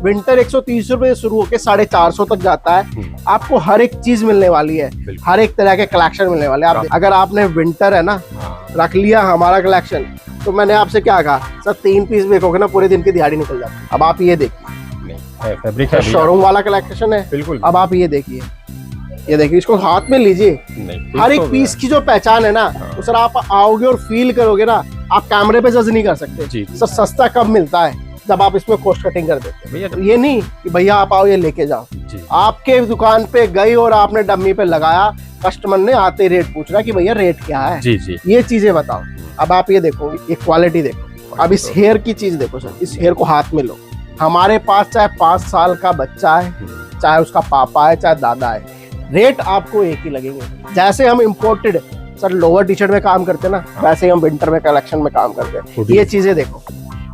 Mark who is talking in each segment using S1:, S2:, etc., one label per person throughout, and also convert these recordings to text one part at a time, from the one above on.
S1: Winter 130 रुपए से शुरू होकर 450 तक जाता है। आपको हर एक चीज मिलने वाली है, हर एक तरह के कलेक्शन मिलने वाले हैं। अगर आपने विंटर है ना रख लिया हमारा कलेक्शन, तो मैंने आपसे क्या कहा सर, 3 पीस देखोगे ना पूरे दिन की दिहाड़ी निकल जाती है। अब आप ये देखिए, फैब्रिक है, शोरूम वाला कलेक्शन है बिल्कुल। अब आप ये देखिए, इसको हाथ में लीजिए, हर एक पीस की जो पहचान है ना, तो सर आप आओगे और फील करोगे ना, आप कैमरे पे जज नहीं कर सकते। सर सस्ता कब मिलता है, जब आप इसमें कॉस्ट कटिंग कर देते हैं। तो ये नहीं कि भैया आप आओ ये लेके जाओ, आपके दुकान पे गई और आपने डम्मी पे लगाया, कस्टमर ने आते रेट पूछना कि भैया रेट क्या है, ये चीजें बताओ। अब आप ये देखो, ये क्वालिटी देखो। अब इस हेयर की चीज देखो सर, इस हेयर को हाथ में लो। हमारे पास चाहे 5 साल का बच्चा है, चाहे उसका पापा है, चाहे दादा है, रेट आपको एक ही लगेंगे। जैसे हम imported sir lower T shirt में काम करते हैं ना, वैसे ही हम विंटर में कलेक्शन में काम करते हैं। ये चीजें देखो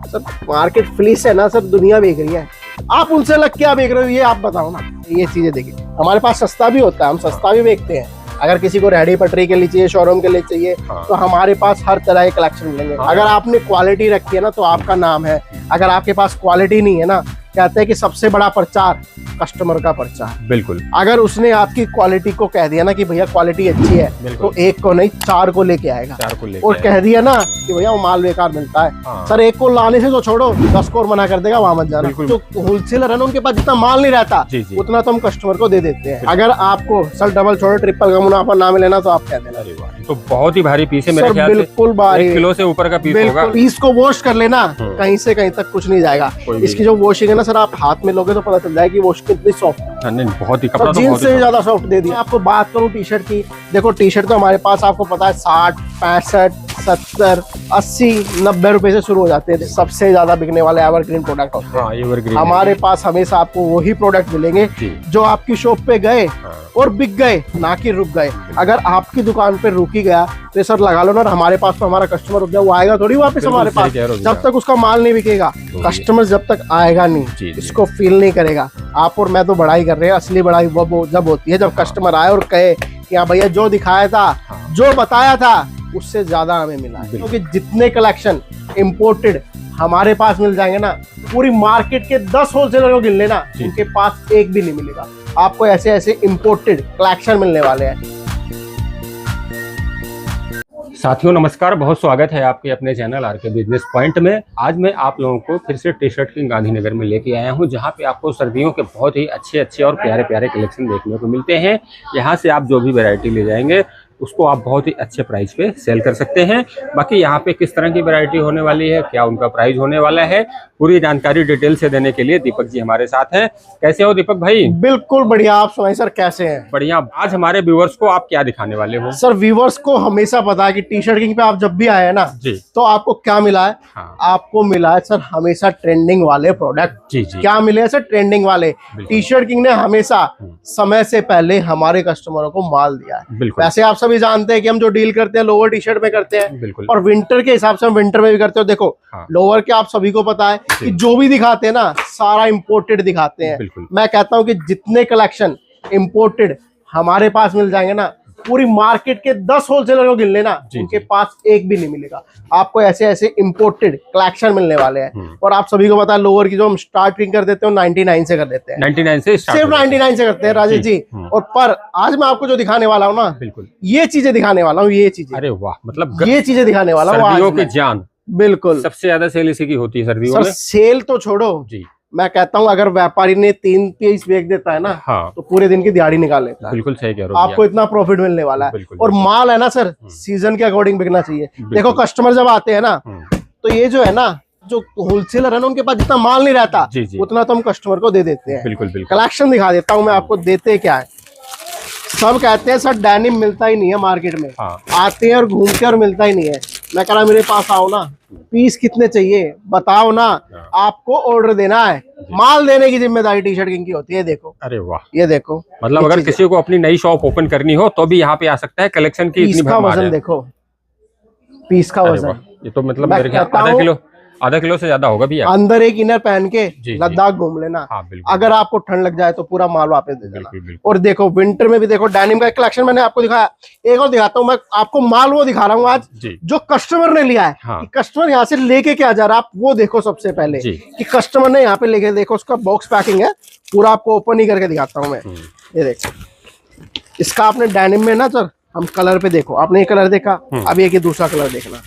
S1: सर, मार्केट फ्लिस है ना सर, दुनिया बेच रही है, आप उनसे लग क्या बेच रहे हो, ये आप बताओ ना। ये चीजें देखिए, हमारे पास सस्ता भी होता है, हम सस्ता भी बेचते हैं। अगर किसी को रेडी पटरी के लिए चाहिए, शोरूम के लिए चाहिए, तो हमारे पास हर तरह के कलेक्शन मिलेंगे। अगर आपने क्वालिटी रखी है ना, तो आपका नाम है। अगर आपके पास क्वालिटी नहीं है ना, कहते हैं कि सबसे बड़ा प्रचार कस्टमर का प्रचार। बिल्कुल, अगर उसने आपकी क्वालिटी को कह दिया ना कि भैया क्वालिटी अच्छी है, तो 1 को नहीं 4 को लेके आएगा। और कह दिया ना कि भैया वो माल बेकार मिलता है, सर 1 को लाने से तो छोड़ो, 10 को और मना कर देगा, वहां मत जाना। जो होलसेलर है ना, उनके पास जितना माल नहीं रहता, उतना तो हम कस्टमर को दे देते हैं। अगर आपको सर डबल छोड़ो ट्रिपल का मुनाफा ना मिले ना, तो आप कह देना।
S2: तो बहुत ही भारी पीस है मेरे ख्याल से,
S1: बिल्कुल भारी,
S2: 1 किलो से ऊपर का पीस होगा।
S1: पीस को वॉश कर लेना, कहीं से कहीं तक कुछ नहीं जाएगा। इसकी जो वॉशिंग है ना सर, आप हाथ में लोगे तो पता चल जाएगी वॉश कितनी सॉफ्ट है।
S2: नहीं, बहुत ही कपड़ा तो
S1: जींस से ज्यादा सॉफ्ट दे दिया। आपको बात करूं टी शर्ट की, देखो टी शर्ट तो हमारे पास आपको पता है 60, 65, 70, 80, 90 रुपए से शुरू हो जाते हैं। सबसे ज्यादा बिकने वाले एवरग्रीन प्रोडक्ट होते हैं।
S2: एवरग्रीन
S1: हमारे पास हमेशा आपको वही प्रोडक्ट मिलेंगे जो आपकी शॉप पे गए और बिक गए, ना कि रुक गए। अगर आपकी दुकान पे रुक ही गया तो सर लगा लो ना, हमारे पास तो हमारा कस्टमर रुक गया, वो आएगा थोड़ी वापस हमारे पास। जब तक उसका माल नहीं बिकेगा, कस्टमर जब तक आएगा नहीं, इसको फील नहीं करेगा। आप और मैं तो बढ़ाई कर रहे हैं, असली बढ़ाई वो जब होती है जब कस्टमर आए और कहे कि हाँ भैया जो दिखाया था, जो बताया था, उससे ज्यादा हमें मिला है। क्योंकि जितने कलेक्शन इम्पोर्टेड हमारे पास मिल जाएंगे ना, पूरी मार्केट के 10 होलसेलर को गिन लेना, उनके पास एक भी नहीं मिलेगा। आपको ऐसे ऐसे इम्पोर्टेड कलेक्शन मिलने वाले हैं।
S2: साथियों नमस्कार, बहुत स्वागत है आपके अपने चैनल आरके बिजनेस पॉइंट में। आज मैं आप लोगों को फिर से टी शर्ट किंग गांधीनगर में लेके आया हूं, जहां पे आपको सर्दियों के बहुत ही अच्छे और प्यारे कलेक्शन देखने को मिलते हैं। यहां से आप जो भी वैरायटी ले जाएंगे उसको आप बहुत ही अच्छे प्राइस पे सेल कर सकते हैं। बाकी यहाँ पे किस तरह की वैरायटी होने वाली है, क्या उनका प्राइस होने वाला है, पूरी जानकारी डिटेल से देने के लिए दीपक जी हमारे साथ हैं। कैसे हो दीपक भाई?
S1: बिल्कुल बढ़िया, आप सुनाइए सर कैसे हैं?
S2: बढ़िया। आज हमारे व्यूअर्स को आप क्या दिखाने वाले हो?
S1: सर व्यूअर्स को हमेशा पता है कि टी शर्ट किंग पे आप जब भी आए हैं ना जी, तो आपको क्या मिला है? आपको मिला है सर हमेशा ट्रेंडिंग वाले प्रोडक्ट। जी। क्या मिले सर? ट्रेंडिंग वाले। टी शर्ट किंग ने हमेशा समय से पहले हमारे कस्टमरों को माल दिया है। वैसे आप भी जानते हैं कि हम जो डील करते हैं लोअर टी शर्ट में करते हैं, और विंटर के हिसाब से हम विंटर में भी करते हो। देखो लोअर के आप सभी को पता है कि जो भी दिखाते हैं ना, सारा इंपोर्टेड दिखाते हैं। मैं कहता हूं कि जितने कलेक्शन इंपोर्टेड हमारे पास मिल जाएंगे ना, पूरी मार्केट के 10 होलसेलर को गिन लेना, उनके पास एक भी नहीं मिलेगा। आपको ऐसे ऐसे इंपोर्टेड कलेक्शन मिलने वाले हैं। और आप सभी को पता है लोअर की जो हम स्टार्टिंग कर देते हैं 99 से कर देते हैं।
S2: 99 से
S1: सिर्फ 99 से करते हैं राजेश जी। और पर आज मैं आपको जो दिखाने वाला हूँ ना, बिल्कुल ये चीजें दिखाने वाला हूँ। ये चीजें,
S2: अरे वाह, मतलब
S1: ये चीजें दिखाने वाला हूँ।
S2: सर्दियों की जान,
S1: बिल्कुल
S2: सबसे ज्यादा सेल इसी की होती है सर्दियों में।
S1: सेल तो छोड़ो जी, मैं कहता हूँ अगर व्यापारी ने 3 पीस बेच देता है ना, तो पूरे दिन की दिहाड़ी निकाल लेता है।
S2: बिल्कुल सही कह रहे हो,
S1: आपको इतना प्रॉफिट मिलने वाला है। और माल है ना सर, सीजन के अकॉर्डिंग बिकना चाहिए। देखो कस्टमर जब आते हैं ना, तो ये जो है ना, जो होलसेलर है ना, उनके पास जितना माल नहीं रहता, उतना तो हम कस्टमर को दे देते हैं। बिल्कुल। कलेक्शन दिखा देता हूँ मैं आपको, देते क्या है। सब कहते हैं सर डेनिम मिलता ही नहीं है मार्केट में। आते हैं और घूमते और मिलता ही नहीं है। मैं कह रहा मेरे पास आओ ना, पीस कितने चाहिए बताओ ना, आपको ऑर्डर देना है, माल देने की जिम्मेदारी टी शर्ट किंग की होती है। देखो, अरे वाह, ये देखो,
S2: मतलब अगर किसी को अपनी नई शॉप ओपन करनी हो तो भी यहाँ पे आ सकता है। कलेक्शन की इतनी
S1: वजन देखो, पीस का वजन,
S2: ये तो मतलब मेरे ख्याल आधा किलो, आधा किलो से ज्यादा होगा भैया।
S1: अंदर एक इनर पहन के
S2: जी।
S1: लद्दाख घूम लेना।
S2: हाँ बिल्कुल।
S1: अगर आपको ठंड लग जाए तो पूरा माल वापस दे देना।
S2: बिल्कुल।
S1: और देखो विंटर में भी देखो डेनिम का कलेक्शन मैंने आपको दिखाया, एक और दिखाता हूँ मैं आपको। माल वो दिखा रहा हूँ आज
S2: जी।
S1: जो कस्टमर ने लिया है।
S2: हाँ।
S1: कि कस्टमर यहाँ से लेके क्या जा रहा है, आप वो देखो सबसे पहले
S2: जी।
S1: कि कस्टमर ने यहाँ पे लेके देखो। उसका बॉक्स पैकिंग है पूरा, आपको ओपन ही करके दिखाता हूँ मैं। ये देखो, इसका आपने डेनिम में ना सर, हम कलर पे देखो, आपने ये कलर देखा, अब ये दूसरा कलर देखना।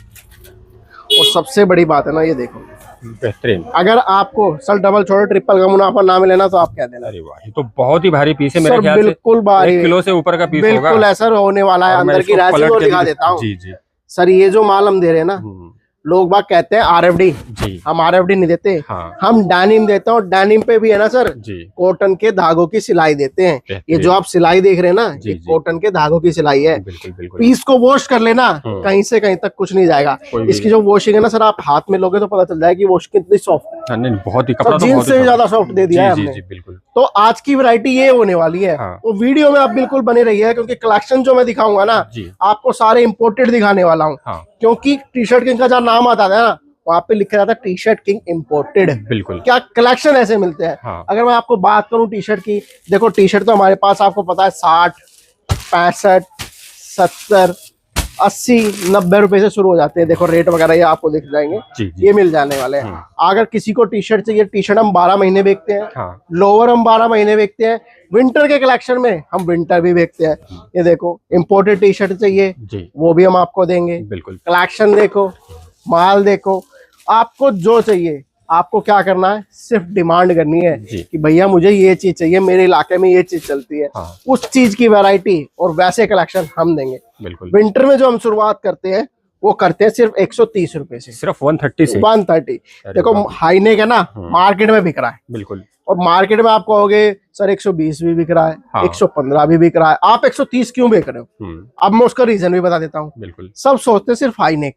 S1: और सबसे बड़ी बात है ना, ये देखो
S2: बेहतरीन।
S1: अगर आपको सर डबल छोड़ो ट्रिपल का मुनाफा ना मिले ना तो आप क्या देना।
S2: अरे वाह, ये तो बहुत ही भारी पीस है मेरे
S1: सर
S2: ख्याल से।
S1: बिल्कुल भारी,
S2: 1 किलो से ऊपर का पीस होगा।
S1: बिल्कुल ऐसा होने वाला है।
S2: और मैं
S1: अंदर की
S2: इसको
S1: राशि
S2: पलट
S1: और
S2: के
S1: दिखा
S2: भी
S1: देता हूँ।
S2: जी जी।
S1: सर ये जो माल हम दे रहे हैं ना, लोग बाग कहते हैं आरएफडी,
S2: जी।
S1: हम आरएफडी नहीं देते।
S2: हाँ।
S1: हम डेनिम देते हैं और डेनिम पे भी है ना सर
S2: जी।
S1: कॉटन के धागों की सिलाई देते हैं। ये
S2: बेहतरीन।
S1: जो आप सिलाई देख रहे हैं ना,
S2: जी,
S1: ये
S2: जी।
S1: कॉटन के धागों की सिलाई है।
S2: बिल्कुल बिल्कुल।
S1: पीस को वॉश कर लेना, कहीं से कहीं तक कुछ नहीं जाएगा।
S2: कोई भी
S1: इसकी जो वॉशिंग है ना सर, आप हाथ में लोगे तो पता चल जाएगा कि वॉश कितनी सॉफ्ट है।
S2: हाँ, नहीं बहुत ही, कपड़ा तो
S1: जीन्स
S2: बहुत ही
S1: से भी
S2: soft
S1: ज्यादा सॉफ्ट दे दिया है
S2: जी,
S1: हमने।
S2: जी बिल्कुल।
S1: तो आज की वैरायटी ये होने वाली है।
S2: हाँ।
S1: तो वीडियो में आप बिल्कुल बने रहिए, क्योंकि कलेक्शन जो मैं दिखाऊंगा ना,
S2: जी।
S1: आपको सारे इंपोर्टेड दिखाने वाला हूँ।
S2: हाँ।
S1: क्योंकि टी शर्ट किंग का जहाँ नाम आता है ना, वहाँ पे लिखा जाता है टी शर्ट किंग इम्पोर्टेड।
S2: बिल्कुल।
S1: क्या कलेक्शन ऐसे मिलते हैं।
S2: हाँ।
S1: अगर मैं आपको बात करूं टी शर्ट की, देखो टी शर्ट तो हमारे पास आपको पता है 60, 65, 70, 80, 90 रुपए से शुरू हो जाते हैं। देखो रेट वगैरह ये आपको दिख जाएंगे।
S2: जी, जी।
S1: ये मिल जाने वाले हैं। अगर किसी को टी शर्ट चाहिए, टी शर्ट हम 12 महीने बेचते हैं।
S2: हाँ।
S1: लोअर हम 12 महीने बेचते हैं। विंटर के कलेक्शन में हम विंटर भी बेचते हैं। ये देखो इम्पोर्टेड टी शर्ट चाहिए
S2: जी।
S1: वो भी हम आपको देंगे।
S2: बिल्कुल।
S1: कलेक्शन देखो, माल देखो, आपको जो चाहिए। आपको क्या करना है, सिर्फ डिमांड करनी है कि भैया मुझे ये चीज चाहिए, मेरे इलाके में ये चीज चलती है।
S2: हाँ।
S1: उस चीज की वैरायटी और वैसे कलेक्शन हम देंगे।
S2: बिल्कुल।
S1: विंटर में जो हम शुरुआत करते हैं वो करते हैं सिर्फ 130 रुपए से,
S2: सिर्फ 130 से
S1: 130। देखो हाईनेक है ना, मार्केट में बिक रहा है।
S2: बिल्कुल।
S1: और मार्केट में आप कहोगे सर 120 भी बिक रहा है।
S2: हाँ।
S1: 115 भी बिक रहा है, आप 130 क्यों बेच रहे हो? अब मैं उसका रीजन भी बता देता हूँ।
S2: बिल्कुल।
S1: सब सोचते हैं सिर्फ हाईनेक।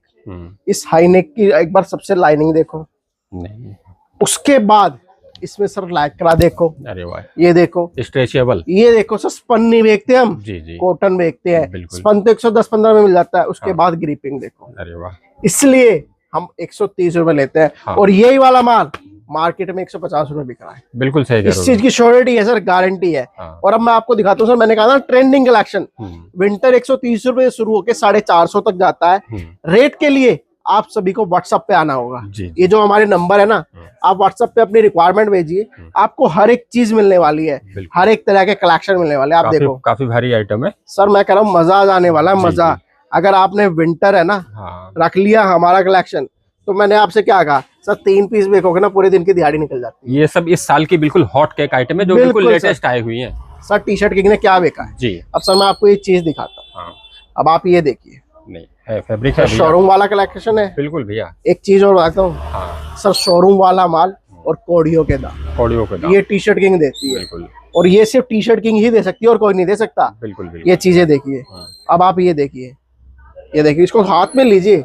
S1: इस हाईनेक की एक बार सबसे लाइनिंग देखो,
S2: नहीं।
S1: उसके बाद इसमें सर लाइक्रा देखो।
S2: अरे वाह,
S1: ये देखो
S2: स्ट्रेचेबल।
S1: ये देखो सर, स्पन नहीं बेचते हम,
S2: जी जी।
S1: कॉटन बेचते हैं।
S2: बिल्कुल।
S1: स्पन तो 110-15 में मिल जाता है। उसके
S2: हाँ।
S1: बाद ग्रिपिंग देखो।
S2: अरे वाह,
S1: इसलिए हम 130 रुपए लेते हैं।
S2: हाँ।
S1: और यही वाला माल मार्केट में 150 रुपए बिक रहा है।
S2: बिल्कुल सही कह
S1: इस
S2: रहे
S1: चीज की श्योरिटी है सर, गारंटी है।
S2: हाँ।
S1: और अब मैं आपको दिखाता हूँ सर, मैंने कहा था ट्रेंडिंग कलेक्शन। विंटर 130 रुपए से शुरू होकर 450 तक जाता है। रेट के लिए आप सभी को व्हाट्सएप पे आना होगा।
S2: जी।
S1: ये जो हमारे नंबर है ना, आप व्हाट्सएप पे अपनी रिक्वायरमेंट भेजिए, आपको हर एक चीज मिलने वाली है। हर एक तरह के कलेक्शन मिलने वाले हैं। आप देखो
S2: काफी भारी आइटम है
S1: सर, मैं कह रहा हूँ मजा आ जाने वाला है, मजा। अगर आपने विंटर है ना
S2: हाँ।
S1: रख लिया हमारा कलेक्शन, तो मैंने आपसे क्या कहा सर, 3 पीस बेचोगे ना पूरे दिन की दिहाड़ी निकल जाती है।
S2: ये सब इस साल की बिल्कुल हॉट केक आइटम है जो बिल्कुल लेटेस्ट आई हुई है।
S1: सर टी शर्ट किंग ने क्या बेचा है
S2: जी।
S1: अब सर मैं आपको एक चीज दिखाता हूँ।
S2: हाँ।
S1: अब आप ये देखिए,
S2: नहीं है, फैब्रिक है भैया।
S1: शोरूम वाला कलेक्शन है।
S2: बिल्कुल भैया।
S1: एक चीज और बताता हूँ
S2: हाँ।
S1: सर, शोरूम वाला माल और कोडियो के दाम,
S2: कोडियो के दाम
S1: ये टी शर्ट किंग देती है।
S2: बिल्कुल।
S1: और ये सिर्फ टी शर्ट किंग ही दे सकती है और कोई नहीं दे सकता।
S2: बिल्कुल बिल्कुल।
S1: ये चीजें देखिए। अब आप ये देखिए, ये देखिए, इसको हाथ में लीजिए।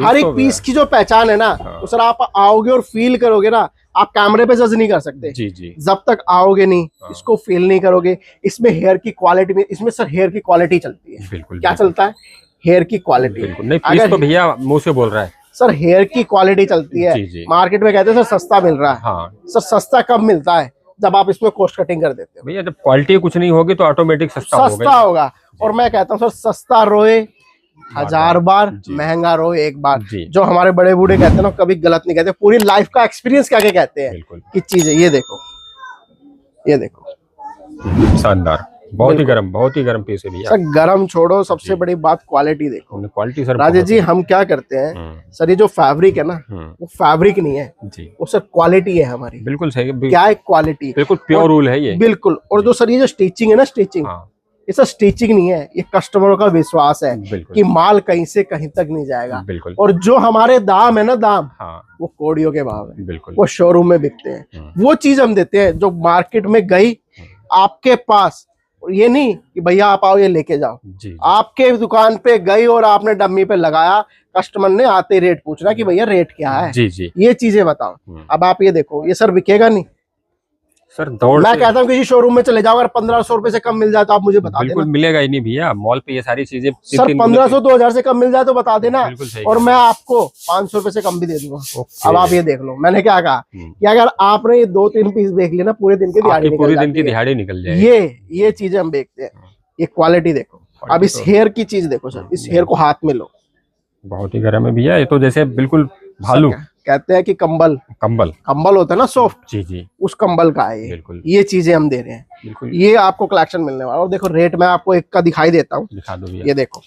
S1: हर एक पीस की जो पहचान है ना, तो सर आप आओगे और फील करोगे ना, आप कैमरे पे जज नहीं कर सकते।
S2: जी जी।
S1: जब तक आओगे नहीं, इसको फील नहीं करोगे। इसमें हेयर की क्वालिटी में, इसमें सर हेयर की क्वालिटी चलती है।
S2: बिल्कुल।
S1: क्या चलता है? हेयर की क्वालिटी।
S2: बिल्कुल। नहीं, पीस तो भैया मुंह से बोल रहा है
S1: सर, हेयर की क्वालिटी चलती है।
S2: जी जी।
S1: मार्केट में कहते हैं सर सस्ता मिल रहा है।
S2: हाँ।
S1: सर सस्ता कब मिलता है? जब आप इसमें कॉस्ट कटिंग कर देते हो।
S2: भैया जब क्वालिटी कुछ नहीं होगी तो ऑटोमेटिक सस्ता
S1: होगा। और मैं कहता हूँ सर, सस्ता रोए 1000 बार, महंगा रोए एक बार। जो हमारे बड़े बूढ़े कहते हैं ना, कभी गलत नहीं कहते। पूरी लाइफ का एक्सपीरियंस क्या कहते हैं कि चीज है। ये देखो, ये देखो,
S2: शानदार, बहुत ही गर्म पीस है भैया।
S1: सर गरम छोड़ो, सबसे बड़ी बात क्वालिटी देखो।
S2: क्वालिटी सर
S1: राजेश जी, हम क्या करते हैं सर, ये जो फैब्रिक है ना, वो फैब्रिक नहीं है
S2: जी,
S1: वो सर क्वालिटी है हमारी।
S2: बिल्कुल सही।
S1: क्या है? क्वालिटी।
S2: बिल्कुल प्योर रूल है ये।
S1: बिल्कुल। और जो सर ये जो स्टिचिंग है ना, स्टिचिंग, ये सर स्टिचिंग नहीं है, ये कस्टमरों का विश्वास है कि माल कहीं से कहीं तक नहीं जाएगा।
S2: बिल्कुल।
S1: और जो हमारे दाम है ना, दाम वो कोडियों के भाव है।
S2: बिल्कुल।
S1: वो शोरूम में बिकते हैं। वो चीज हम देते हैं जो मार्केट में गई आपके पास। ये नहीं कि भैया आप आओ ये लेके जाओ
S2: जी।
S1: आपके दुकान पे गई और आपने डम्मी पे लगाया, कस्टमर ने आते रेट पूछना कि भैया रेट क्या है।
S2: जी जी।
S1: ये चीजें बताओ। अब आप ये देखो, ये सर बिकेगा नहीं
S2: सर दौड़
S1: मैं कहता हूँ किसी शोरूम में चले जाओ, अगर 1500 रुपए से कम मिल जाए तो आप मुझे बता
S2: बिल्कुल
S1: देना।
S2: मिलेगा ही नहीं भैया, मॉल पे ये सारी चीजें
S1: सर 1500 2000 से कम मिल जाए तो बता देना,
S2: बिल्कुल सही
S1: और मैं आपको 500 रुपए से कम भी दे दूंगा।
S2: ओके।
S1: अब आप ये देख लो, मैंने क्या कहा कि अगर आपने ये 2-3 पीस देख लिया ना, पूरे दिन की दिहाड़ी निकल
S2: पूरे दिन की
S1: जाती है।
S2: दिहाड़ी निकल जाएगी।
S1: ये चीजें हम बेचते हैं। ये क्वालिटी देखो, अब इस हेयर की चीज देखो सर, इस हेयर को हाथ में लो,
S2: बहुत ही गर्म है भैया, ये तो जैसे बिल्कुल भालू
S1: कहते हैं कि कंबल होता है ना सॉफ्ट,
S2: जी जी,
S1: उस कंबल का है ये।
S2: बिल्कुल
S1: ये चीजें हम दे रहे हैं,
S2: बिल्कुल।
S1: ये आपको कलेक्शन मिलने वाला। और देखो रेट मैं आपको एक का दिखाई देता हूँ,
S2: दिखा दो भैया।
S1: ये देखो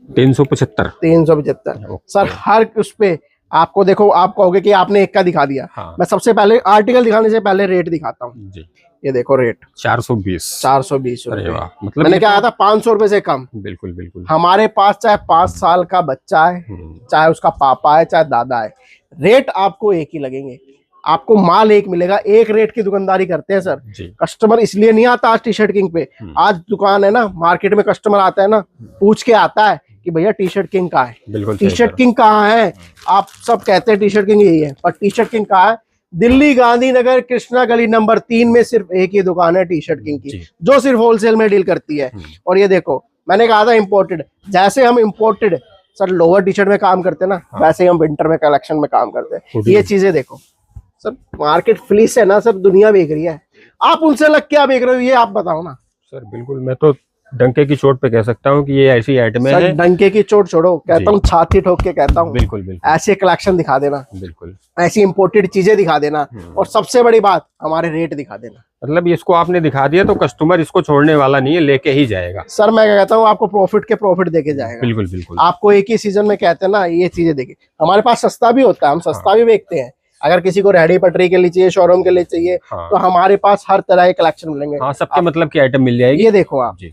S2: 375
S1: 375 सर। हर उस पे आपको देखो, आप कहोगे कि आपने एक का दिखा दिया।
S2: हाँ।
S1: मैं सबसे पहले आर्टिकल दिखाने से पहले रेट दिखाता हूँ
S2: जी।
S1: ये देखो रेट
S2: 420
S1: रुपए।
S2: मतलब
S1: मैंने क्या कहा था, 500 रुपए से कम।
S2: बिल्कुल बिल्कुल।
S1: हमारे पास चाहे 5 साल का बच्चा है, चाहे उसका पापा है, चाहे दादा है, रेट आपको एक ही लगेंगे, आपको माल एक मिलेगा। एक रेट की दुकानदारी करते हैं सर
S2: जी।
S1: कस्टमर इसलिए नहीं आता आज टी शर्ट किंग पे। आज दुकान है ना, मार्केट में कस्टमर आता है ना, पूछ के आता है कि भैया टी शर्ट किंग कहाँ है,
S2: बिल्कुल
S1: टी शर्ट किंग कहाँ है। आप सब कहते हैं टी शर्ट किंग यही है, पर टी शर्ट किंग कहाँ है? दिल्ली गांधीनगर कृष्णा गली नंबर 3 में सिर्फ एक ही दुकान है टी शर्ट किंग की, जो सिर्फ होलसेल में डील करती है। और ये देखो, मैंने कहा था इम्पोर्टेड, जैसे हम imported sir lower T shirt में काम करते हैं ना, वैसे ही हम विंटर में कलेक्शन में काम करते हैं। ये चीजें देखो सर, मार्केट फ्लिस है ना सर, दुनिया बेच रही है, आप उनसे लग क्या बेच रहे हो, ये आप बताओ ना
S2: सर। बिल्कुल, मैं तो डंके की चोट पे कह सकता हूँ कि ये ऐसी आइटम है।
S1: डंके की चोट छोड़ो, कहता हूँ छाती ठोक के कहता हूँ,
S2: बिल्कुल बिल्कुल
S1: ऐसे कलेक्शन दिखा देना,
S2: बिल्कुल
S1: ऐसी इंपोर्टेड चीजें दिखा देना, और सबसे बड़ी बात हमारे रेट दिखा देना।
S2: मतलब इसको आपने दिखा दिया तो कस्टमर इसको छोड़ने वाला नहीं है, लेके ही जाएगा
S1: सर। मैं कहता हूँ आपको प्रॉफिट के प्रॉफिट देके जाएगा।
S2: बिल्कुल बिल्कुल।
S1: आपको एक ही सीजन में कहते हैं ना, ये चीजें देखिए, हमारे पास सस्ता भी होता है, हम सस्ता भी बेचते हैं। अगर किसी को रेडी पटरी के लिए चाहिए, शोरूम के लिए चाहिए, तो हमारे पास हर तरह के कलेक्शन मिलेंगे।
S2: हाँ, सबके मतलब की आइटम मिल जाएगी।
S1: ये देखो आप जी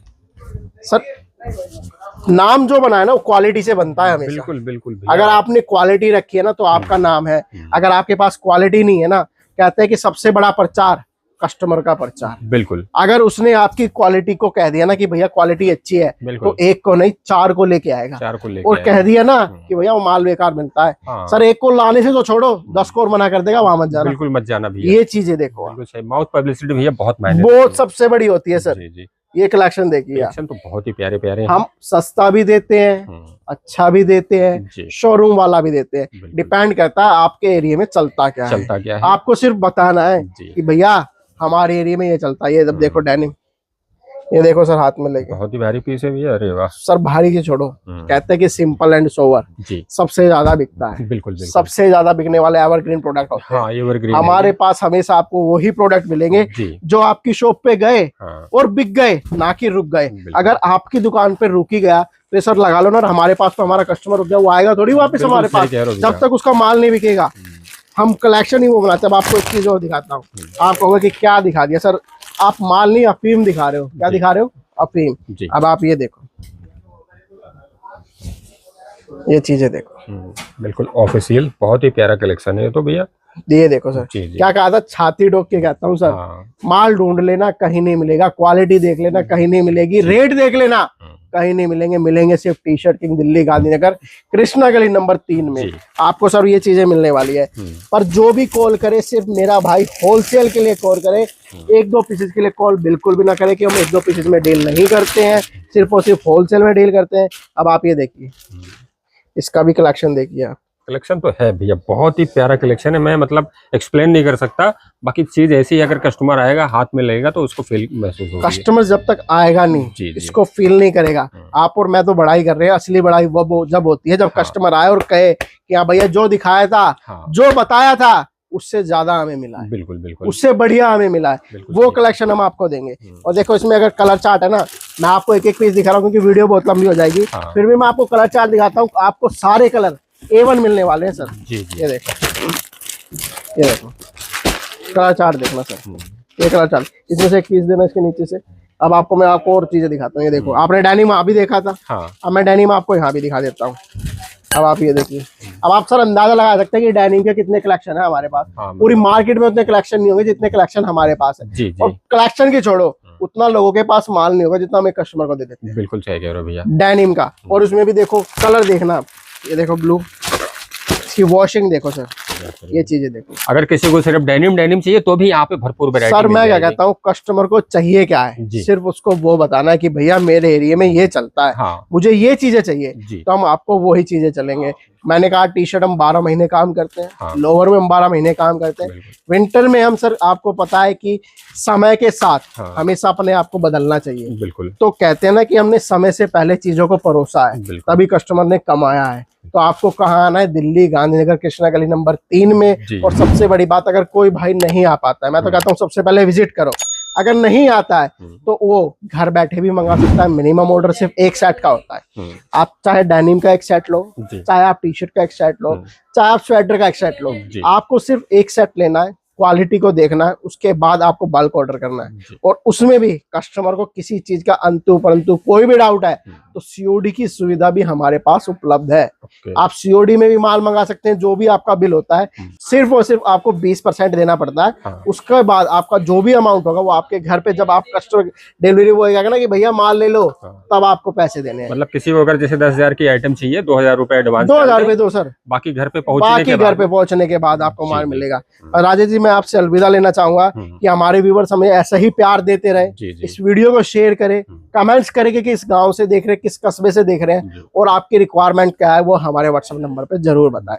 S1: सर, नाम जो बना है ना वो क्वालिटी से बनता है हमेशा।
S2: बिल्कुल बिल्कुल।
S1: अगर आपने क्वालिटी रखी है ना तो आपका नाम है। अगर आपके पास क्वालिटी नहीं है ना, कहते हैं कि सबसे बड़ा प्रचार कस्टमर का प्रचार।
S2: बिल्कुल।
S1: अगर उसने आपकी क्वालिटी को कह दिया ना कि भैया क्वालिटी अच्छी है, तो एक को नहीं 4 को लेके आएगा।
S2: 4 को लेके
S1: और कह दिया ना कि भैया वो माल बेकार मिलता है, सर एक को लाने से तो छोड़ो, 10 को और मना कर देगा, वहां मत जाना।
S2: बिल्कुल मत जाना भैया।
S1: ये चीजें देखो,
S2: माउथ पब्लिसिटी भैया बहुत मायने,
S1: बहुत सबसे बड़ी होती है सर।
S2: जी जी।
S1: ये कलेक्शन देखिए,
S2: कलेक्शन तो बहुत ही प्यारे प्यारे।
S1: हम सस्ता भी देते हैं, अच्छा भी देते हैं, शोरूम वाला भी देते हैं। डिपेंड करता है आपके एरिया में चलता क्या है। आपको सिर्फ बताना है कि भैया हमारे एरिया में ये चलता है। ये जब देखो डेनिम, ये देखो सर हाथ में लेके,
S2: बहुत ही भारी पीस है भैया। अरे वाह
S1: सर, भारी की छोड़ो, कहते हैं कि सिंपल एंड सोवर सबसे ज्यादा बिकता है।
S2: बिल्कुल।
S1: सबसे ज्यादा बिकने वाले एवरग्रीन प्रोडक्ट होते हैं।
S2: हाँ, एवरग्रीन। हमारे
S1: पास हमेशा आपको वही प्रोडक्ट मिलेंगे जो आपकी शॉप पे गए और बिक गए, ना कि रुक गए। अगर आपकी दुकान पे रुकी गया तो सर लगा लो ना, हमारे पास तो हमारा कस्टमर रुक गया, वो आएगा थोड़ी वापस हमारे पास, जब तक उसका माल नहीं बिकेगा। हम कलेक्शन ही वो बनाते हैं। अब आपको एक चीज और दिखाता हूँ, आप कहोगे कि क्या दिखा दिया सर, आप माल नहीं अफीम दिखा रहे हो। क्या दिखा रहे हो? अफीम। अब आप ये देखो, ये चीजें देखो,
S2: बिल्कुल ऑफिशियल, बहुत ही प्यारा कलेक्शन है तो भैया।
S1: ये देखो सर, क्या कहा था, छाती ठोक के कहता हूँ सर, माल ढूंढ लेना कहीं नहीं मिलेगा, क्वालिटी देख लेना कहीं नहीं मिलेगी, रेट देख लेना कहीं नहीं मिलेंगे। मिलेंगे सिर्फ T shirt king Delhi Gandhinagar Krishna गली नंबर 3 में। आपको सर ये चीजें मिलने वाली है। पर जो भी कॉल करे, सिर्फ मेरा भाई होलसेल के लिए कॉल करे, 1-2 पीसेस के लिए कॉल बिल्कुल भी ना करे, कि हम 1-2 पीसेस में डील नहीं करते हैं, सिर्फ और सिर्फ होलसेल में डील करते हैं। अब आप ये देखिए, इसका भी कलेक्शन देखिए आप।
S2: कलेक्शन तो है भैया, बहुत ही प्यारा कलेक्शन है। मैं मतलब एक्सप्लेन नहीं कर सकता, बाकी चीज ऐसी है, अगर कस्टमर आएगा हाथ में लगेगा तो उसको फील महसूस होगा।
S1: कस्टमर जब तक आएगा नहीं, इसको फील नहीं करेगा। आप और मैं तो बड़ाई कर रहे हैं, असली बड़ाई वो जब होती है जब कस्टमर आए और कहे कि हाँ भैया जो दिखाया था, जो बताया था, उससे ज्यादा हमें मिला है।
S2: बिल्कुल बिल्कुल,
S1: उससे बढ़िया हमें मिला है। वो कलेक्शन हम आपको देंगे। और देखो इसमें अगर कलर चार्ट है ना, मैं आपको एक एक पीस दिखा रहा हूँ क्योंकि वीडियो बहुत लंबी हो जाएगी, फिर भी मैं आपको कलर चार्ट दिखाता हूँ। आपको सारे कलर A1 मिलने वाले हैं सर। ये देखो, ये देखो कलर चार्ट देखना सर, ये कलर चार्ट, इसमें से एक पीस देना इसके नीचे से। अब आपको मैं आपको और चीजें दिखाता हूँ। ये देखो, आपने डेनिम वहां भी देखा था, अब मैं डेनिम आपको यहाँ भी दिखा देता हूँ। अब आप ये देखिए, अब आप सर अंदाजा लगा सकते हैं कि डेनिम के कितने कलेक्शन है हमारे पास। पूरी मार्केट में उतने कलेक्शन नहीं होंगे जितने कलेक्शन हमारे पास है। और कलेक्शन की छोड़ो, उतना लोगों के पास माल नहीं होगा जितना हम एक कस्टमर को दे देते हैं।
S2: बिल्कुल सही कह रहे हो भैया,
S1: डेनिम का। और उसमें भी देखो कलर देखना, ये देखो ब्लू, इसकी वॉशिंग देखो सर, ये चीजें देखो।
S2: अगर किसी को सिर्फ डेनिम चाहिए तो भी यहाँ पे भरपूर वैरायटी।
S1: सर मैं क्या कहता हूँ, कस्टमर को चाहिए क्या है, सिर्फ उसको वो बताना है कि भैया मेरे एरिया में ये चलता है,
S2: हाँ।
S1: मुझे ये चीजें चाहिए, तो हम आपको वही चीजें चलेंगे। मैंने कहा टी शर्ट हम 12 महीने काम करते हैं,
S2: हाँ।
S1: लोअर में हम 12 महीने काम करते हैं। विंटर में हम सर आपको पता है कि समय के साथ
S2: हाँ।
S1: हमेशा अपने आप को बदलना चाहिए।
S2: बिल्कुल।
S1: तो कहते हैं ना कि हमने समय से पहले चीजों को परोसा है, तभी कस्टमर ने कमाया है। तो आपको कहाँ आना है, दिल्ली गांधीनगर कृष्णा गली नंबर 3 में। और सबसे बड़ी बात, अगर कोई भाई नहीं आ पाता है, मैं तो कहता हूँ सबसे पहले विजिट करो। अगर नहीं आता है तो वो घर बैठे भी मंगा सकता है। मिनिमम ऑर्डर सिर्फ एक सेट का होता है। आप चाहे डेनिम का एक सेट लो, चाहे आप टी शर्ट का एक सेट लो, चाहे आप स्वेटर का एक सेट लो, आपको सिर्फ एक सेट लेना है, क्वालिटी को देखना है, उसके बाद आपको बल्क ऑर्डर करना है। और उसमें भी कस्टमर को किसी चीज का अंतु परंतु कोई भी डाउट है तो सीओडी की सुविधा भी हमारे पास उपलब्ध है। आप सीओडी में भी माल मंगा सकते हैं। जो भी आपका बिल होता है सिर्फ और सिर्फ आपको 20% देना पड़ता है। उसके बाद आपका जो भी अमाउंट होगा वो आपके घर पे, जब आप कस्टमर डिलीवरी वो कहेगा ना कि भैया माल ले लो, तब आपको पैसे देने हैं।
S2: मतलब किसी को अगर जैसे 10,000 की आइटम चाहिए, 2,000 रुपए एडवांस,
S1: 2,000 रुपए दो सर,
S2: बाकी घर पे
S1: पहुंचने के बाद आपको माल मिलेगा। और राजेश जी मैं आपसे अलविदा लेना चाहूंगा कि हमारे व्यूवर्स हमें ऐसा ही प्यार देते रहे। इस वीडियो को शेयर करें, कमेंट्स करें कि किस गांव से देख रहे हैं, किस कस्बे से देख रहे हैं, और आपकी रिक्वायरमेंट क्या है वो हमारे व्हाट्सएप नंबर पे जरूर बताएं।